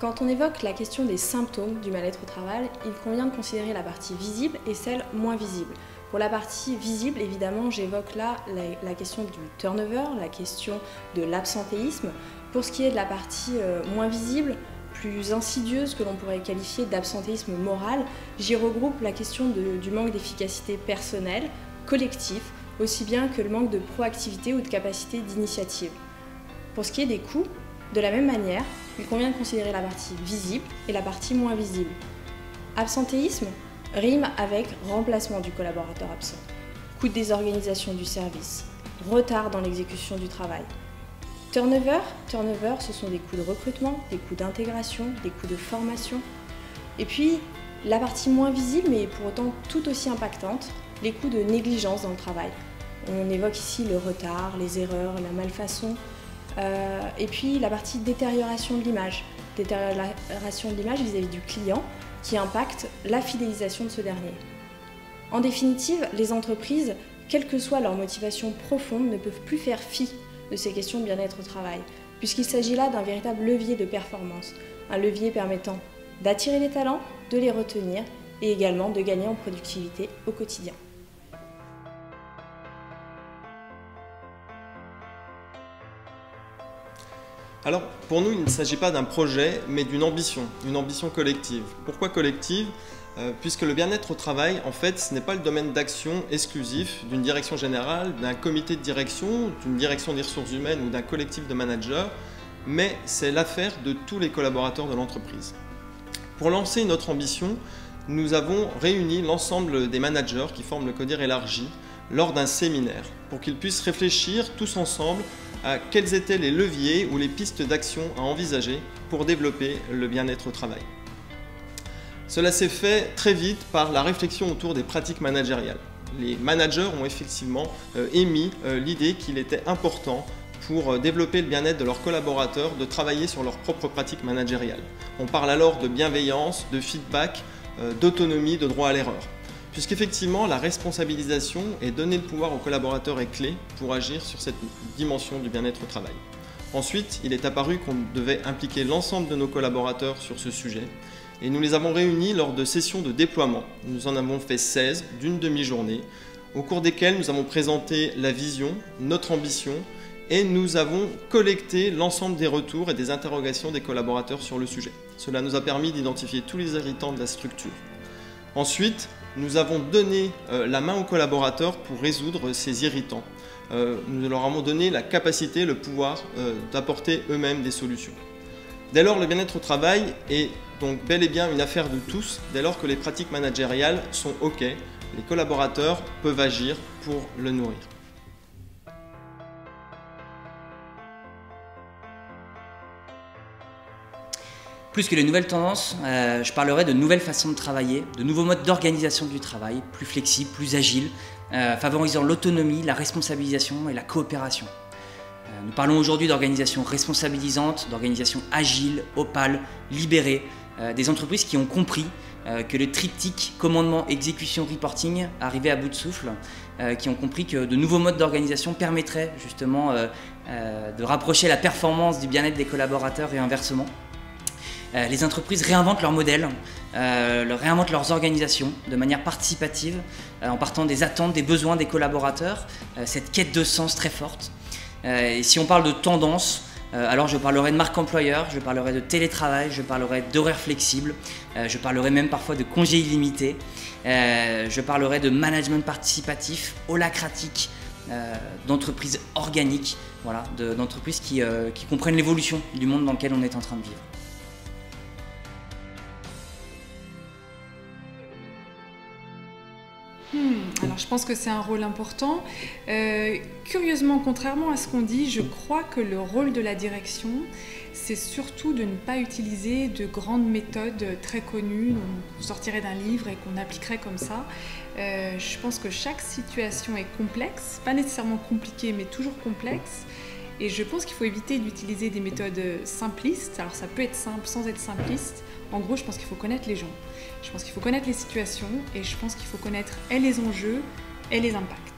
Quand on évoque la question des symptômes du mal-être au travail, il convient de considérer la partie visible et celle moins visible. Pour la partie visible, évidemment, j'évoque là la question du turnover, la question de l'absentéisme. Pour ce qui est de la partie moins visible, plus insidieuse, que l'on pourrait qualifier d'absentéisme moral, j'y regroupe la question du manque d'efficacité personnelle, collective, aussi bien que le manque de proactivité ou de capacité d'initiative. Pour ce qui est des coûts, de la même manière, il convient de considérer la partie visible et la partie moins visible. Absentéisme rime avec remplacement du collaborateur absent, coût de désorganisation du service, retard dans l'exécution du travail. Turnover, ce sont des coûts de recrutement, des coûts d'intégration, des coûts de formation. Et puis, la partie moins visible, mais pour autant tout aussi impactante, les coûts de négligence dans le travail. On évoque ici le retard, les erreurs, la malfaçon, et puis la partie détérioration de l'image. Détérioration de l'image vis-à-vis du client qui impacte la fidélisation de ce dernier. En définitive, les entreprises, quelle que soit leur motivation profonde, ne peuvent plus faire fi de ces questions de bien-être au travail, puisqu'il s'agit là d'un véritable levier de performance, un levier permettant d'attirer les talents, de les retenir et également de gagner en productivité au quotidien. Alors, pour nous, il ne s'agit pas d'un projet, mais d'une ambition collective. Pourquoi collective ? Puisque le bien-être au travail, en fait, ce n'est pas le domaine d'action exclusif d'une direction générale, d'un comité de direction, d'une direction des ressources humaines ou d'un collectif de managers, mais c'est l'affaire de tous les collaborateurs de l'entreprise. Pour lancer notre ambition, nous avons réuni l'ensemble des managers qui forment le CODIR élargi lors d'un séminaire pour qu'ils puissent réfléchir tous ensemble à quels étaient les leviers ou les pistes d'action à envisager pour développer le bien-être au travail. Cela s'est fait très vite par la réflexion autour des pratiques managériales. Les managers ont effectivement émis l'idée qu'il était important pour développer le bien-être de leurs collaborateurs de travailler sur leurs propres pratiques managériales. On parle alors de bienveillance, de feedback, d'autonomie, de droit à l'erreur. Puisqu'effectivement, la responsabilisation et donner le pouvoir aux collaborateurs est clé pour agir sur cette dimension du bien-être au travail. Ensuite, il est apparu qu'on devait impliquer l'ensemble de nos collaborateurs sur ce sujet et nous les avons réunis lors de sessions de déploiement. Nous en avons fait 16 d'une demi-journée, au cours desquelles nous avons présenté la vision, notre ambition et nous avons collecté l'ensemble des retours et des interrogations des collaborateurs sur le sujet. Cela nous a permis d'identifier tous les irritants de la structure. Ensuite, nous avons donné la main aux collaborateurs pour résoudre ces irritants. Nous leur avons donné la capacité, le pouvoir d'apporter eux-mêmes des solutions. Dès lors, le bien-être au travail est donc bel et bien une affaire de tous, dès lors que les pratiques managériales sont OK, les collaborateurs peuvent agir pour le nourrir. Plus que les nouvelles tendances, je parlerai de nouvelles façons de travailler, de nouveaux modes d'organisation du travail, plus flexibles, plus agiles, favorisant l'autonomie, la responsabilisation et la coopération. Nous parlons aujourd'hui d'organisation responsabilisante, d'organisation agile, opale, libérée, des entreprises qui ont compris que le triptyque commandement, exécution, reporting arrivait à bout de souffle, qui ont compris que de nouveaux modes d'organisation permettraient justement de rapprocher la performance du bien-être des collaborateurs et inversement. Les entreprises réinventent leurs modèles, réinventent leurs organisations de manière participative, en partant des attentes, des besoins des collaborateurs, cette quête de sens très forte. Et si on parle de tendance, alors je parlerai de marque employeur, je parlerai de télétravail, je parlerai d'horaires flexibles, je parlerai même parfois de congés illimités, je parlerai de management participatif, holacratique, d'entreprises organiques, voilà, d'entreprises qui comprennent l'évolution du monde dans lequel on est en train de vivre. Alors je pense que c'est un rôle important. Curieusement, contrairement à ce qu'on dit, je crois que le rôle de la direction, c'est surtout de ne pas utiliser de grandes méthodes très connues, qu'on sortirait d'un livre et qu'on appliquerait comme ça. Je pense que chaque situation est complexe, pas nécessairement compliquée, mais toujours complexe. Et je pense qu'il faut éviter d'utiliser des méthodes simplistes. Alors ça peut être simple sans être simpliste. En gros, je pense qu'il faut connaître les gens. Je pense qu'il faut connaître les situations et je pense qu'il faut connaître et les enjeux et les impacts.